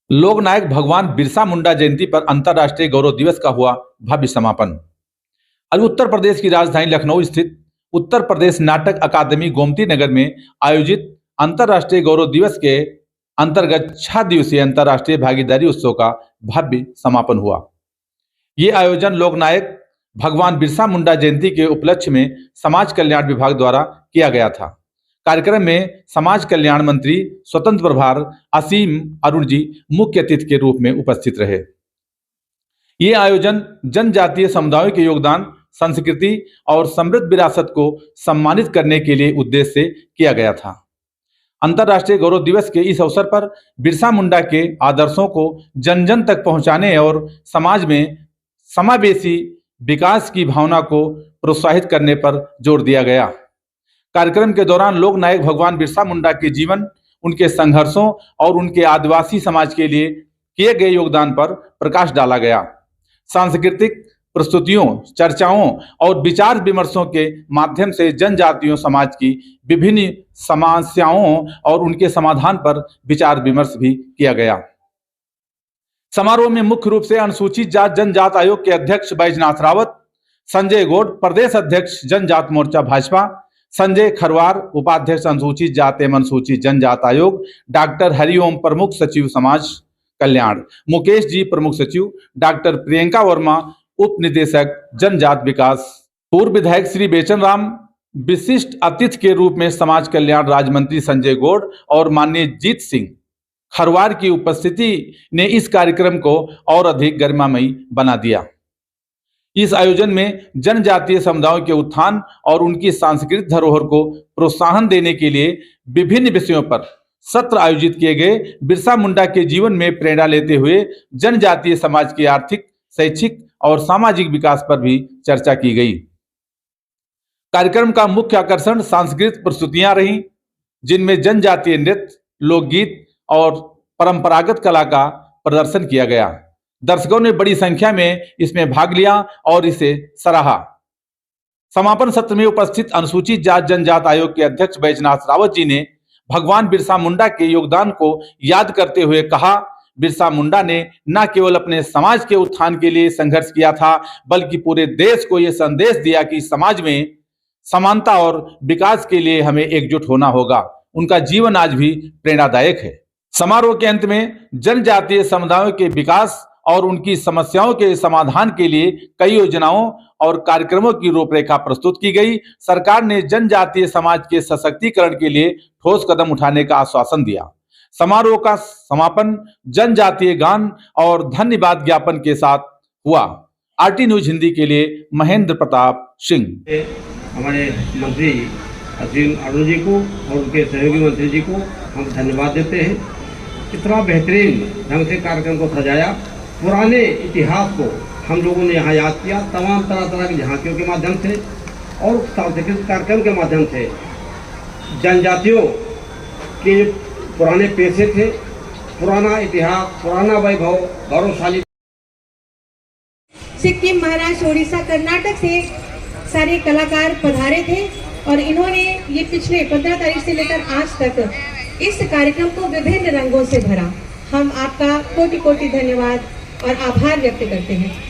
लोक नायक भगवान बिरसा मुंडा जयंती पर अंतर्राष्ट्रीय गौरव दिवस का हुआ भव्य समापन। आज उत्तर प्रदेश की राजधानी लखनऊ स्थित उत्तर प्रदेश नाटक अकादमी गोमती नगर में आयोजित अंतर्राष्ट्रीय गौरव दिवस के अंतर्गत 6 दिवसीय अंतर्राष्ट्रीय भागीदारी उत्सव का भव्य समापन हुआ। ये आयोजन लोक नायक भगवान बिरसा मुंडा जयंती के उपलक्ष्य में समाज कल्याण विभाग द्वारा किया गया था। कार्यक्रम में समाज कल्याण मंत्री स्वतंत्र प्रभार असीम अरुण जी मुख्य अतिथि के रूप में उपस्थित रहे। ये आयोजन जनजातीय समुदायों के योगदान, संस्कृति और समृद्ध विरासत को सम्मानित करने के लिए उद्देश्य से किया गया था। अंतर्राष्ट्रीय गौरव दिवस के इस अवसर पर बिरसा मुंडा के आदर्शों को जन जन तक पहुंचाने और समाज में समावेशी विकास की भावना को प्रोत्साहित करने पर जोर दिया गया। कार्यक्रम के दौरान लोक नायक भगवान बिरसा मुंडा के जीवन, उनके संघर्षों और उनके आदिवासी समाज के लिए किए गए योगदान पर प्रकाश डाला गया। सांस्कृतिक प्रस्तुतियों, चर्चाओं और विचार विमर्शों के माध्यम से जनजातीय समाज की विभिन्न समस्याओं और उनके समाधान पर विचार विमर्श भी किया गया। समारोह में मुख्य रूप से अनुसूचित जात जनजात आयोग के अध्यक्ष बैजनाथ रावत, संजय गौड़ प्रदेश अध्यक्ष जनजात मोर्चा भाजपा, संजय खरवार उपाध्यक्ष अनुसूचित जात एवं अनुसूचित जनजात आयोग, डॉक्टर हरिओम प्रमुख सचिव समाज कल्याण, मुकेश जी प्रमुख सचिव, डॉक्टर प्रियंका वर्मा उप निदेशक जनजात विकास, पूर्व विधायक श्री बेचन राम, विशिष्ट अतिथि के रूप में समाज कल्याण राज्य मंत्री संजय गौड़ और माननीय जीत सिंह खरवार की उपस्थिति ने इस कार्यक्रम को और अधिक गरिमामयी बना दिया। इस आयोजन में जनजातीय समुदायों के उत्थान और उनकी सांस्कृतिक धरोहर को प्रोत्साहन देने के लिए विभिन्न विषयों पर सत्र आयोजित किए गए। बिरसा मुंडा के जीवन में प्रेरणा लेते हुए जनजातीय समाज के आर्थिक, शैक्षिक और सामाजिक विकास पर भी चर्चा की गई। कार्यक्रम का मुख्य आकर्षण सांस्कृतिक प्रस्तुतियां रहीं, जिनमें जनजातीय नृत्य, लोकगीत और परंपरागत कला का प्रदर्शन किया गया। दर्शकों ने बड़ी संख्या में इसमें भाग लिया और इसे सराहा। समापन सत्र में उपस्थित अनुसूचित जात जनजात आयोग के अध्यक्ष बैजनाथ रावत जी ने भगवान बिरसा मुंडा के योगदान को याद करते हुए कहा, बिरसा मुंडा ने न केवल अपने समाज के उत्थान के लिए संघर्ष किया था, बल्कि पूरे देश को यह संदेश दिया कि समाज में समानता और विकास के लिए हमें एकजुट होना होगा। उनका जीवन आज भी प्रेरणादायक है। समारोह के अंत में जनजातीय समुदायों के विकास और उनकी समस्याओं के समाधान के लिए कई योजनाओं और कार्यक्रमों की रूपरेखा प्रस्तुत की गई। सरकार ने जनजातीय समाज के सशक्तिकरण के लिए ठोस कदम उठाने का आश्वासन दिया। समारोह का समापन जनजातीय गान और धन्यवाद ज्ञापन के साथ हुआ। आरटी न्यूज हिंदी के लिए महेंद्र प्रताप सिंह। हमारे मंत्री असीम अरुण जी को और उनके सहयोगी मंत्री जी को हम धन्यवाद देते हैं। कितना बेहतरीन ढंग से कार्यक्रम को सजाया। पुराने इतिहास को हम लोगों ने यहाँ याद किया, तमाम तरह की झांकियों के माध्यम से और सांस्कृतिक कार्यक्रम के माध्यम से। जनजातियों के पुराने पेशे थे, पुराना इतिहास, पुराना वैभव, गौरवशाली। सिक्किम, महाराष्ट्र, उड़ीसा, कर्नाटक से सारे कलाकार पधारे थे और इन्होंने ये पिछले 15 तारीख से लेकर आज तक इस कार्यक्रम को विभिन्न रंगों से भरा। हम आपका कोटि कोटि धन्यवाद और आभार व्यक्त करते हैं।